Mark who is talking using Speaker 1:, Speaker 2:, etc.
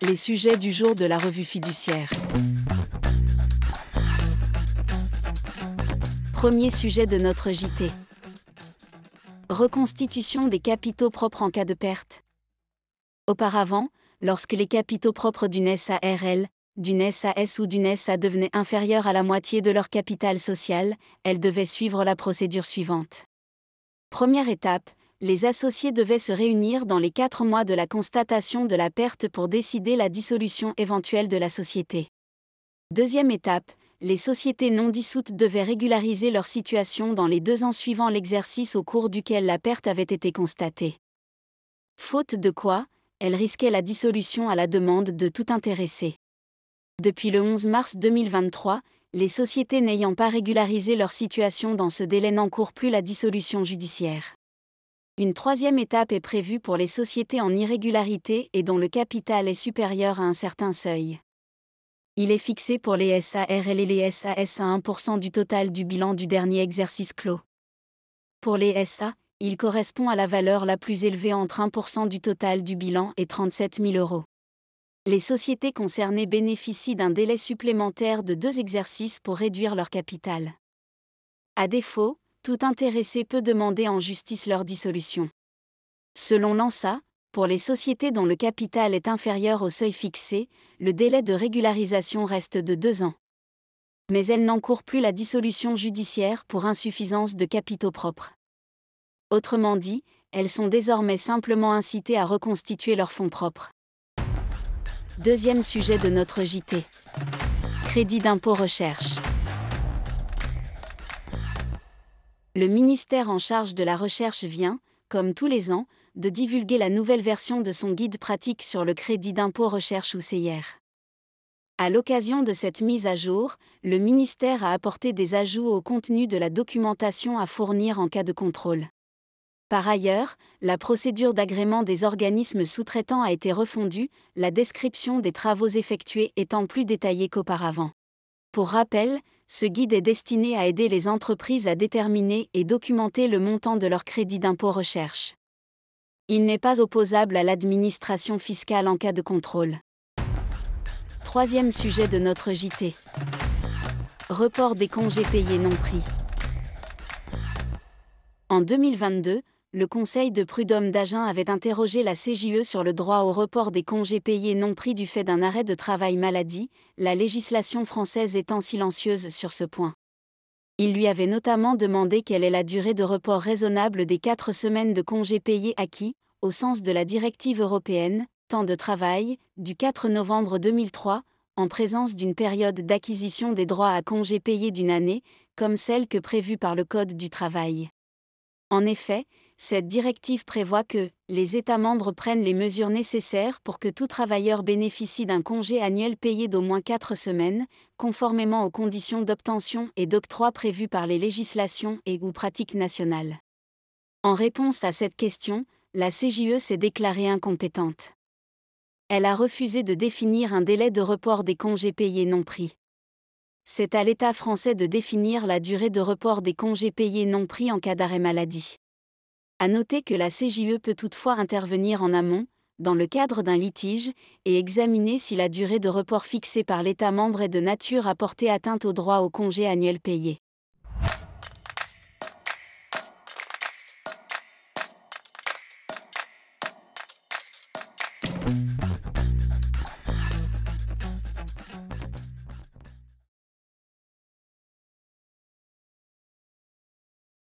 Speaker 1: Les sujets du jour de la revue fiduciaire. Premier sujet de notre JT. Reconstitution des capitaux propres en cas de perte. Auparavant, lorsque les capitaux propres d'une SARL, d'une SAS ou d'une SA devenaient inférieurs à la moitié de leur capital social, elles devaient suivre la procédure suivante. Première étape, les associés devaient se réunir dans les 4 mois de la constatation de la perte pour décider la dissolution éventuelle de la société. Deuxième étape, les sociétés non dissoutes devaient régulariser leur situation dans les 2 ans suivant l'exercice au cours duquel la perte avait été constatée. Faute de quoi, elles risquaient la dissolution à la demande de tout intéressé. Depuis le 11 mars 2023, les sociétés n'ayant pas régularisé leur situation dans ce délai n'encourent plus la dissolution judiciaire. Une 3e étape est prévue pour les sociétés en irrégularité et dont le capital est supérieur à un certain seuil. Il est fixé pour les SARL et les SAS à 1% du total du bilan du dernier exercice clos. Pour les SA, il correspond à la valeur la plus élevée entre 1% du total du bilan et 37 000 €. Les sociétés concernées bénéficient d'un délai supplémentaire de 2 exercices pour réduire leur capital. À défaut, tout intéressé peut demander en justice leur dissolution. Selon l'ANSA, pour les sociétés dont le capital est inférieur au seuil fixé, le délai de régularisation reste de 2 ans. Mais elles n'encourent plus la dissolution judiciaire pour insuffisance de capitaux propres. Autrement dit, elles sont désormais simplement incitées à reconstituer leurs fonds propres. Deuxième sujet de notre JT. Crédit d'impôt recherche. Le ministère en charge de la recherche vient, comme tous les ans, de divulguer la nouvelle version de son guide pratique sur le crédit d'impôt recherche ou CIR. À l'occasion de cette mise à jour, le ministère a apporté des ajouts au contenu de la documentation à fournir en cas de contrôle. Par ailleurs, la procédure d'agrément des organismes sous-traitants a été refondue, la description des travaux effectués étant plus détaillée qu'auparavant. Pour rappel, ce guide est destiné à aider les entreprises à déterminer et documenter le montant de leur crédit d'impôt recherche. Il n'est pas opposable à l'administration fiscale en cas de contrôle. Troisième sujet de notre JT. Report des congés payés non pris. En 2022, le Conseil de prud'homme d'Agen avait interrogé la CJE sur le droit au report des congés payés non pris du fait d'un arrêt de travail maladie, la législation française étant silencieuse sur ce point. Il lui avait notamment demandé quelle est la durée de report raisonnable des 4 semaines de congés payés acquis, au sens de la directive européenne, temps de travail, du 4 novembre 2003, en présence d'une période d'acquisition des droits à congés payés d'1 année, comme celle que prévue par le Code du travail. En effet, cette directive prévoit que les États membres prennent les mesures nécessaires pour que tout travailleur bénéficie d'un congé annuel payé d'au moins 4 semaines, conformément aux conditions d'obtention et d'octroi prévues par les législations et/ou pratiques nationales. En réponse à cette question, la CJE s'est déclarée incompétente. Elle a refusé de définir un délai de report des congés payés non pris. C'est à l'État français de définir la durée de report des congés payés non pris en cas d'arrêt maladie. À noter que la CJE peut toutefois intervenir en amont, dans le cadre d'un litige, et examiner si la durée de report fixée par l'État membre est de nature à porter atteinte au droit au congé annuel payé.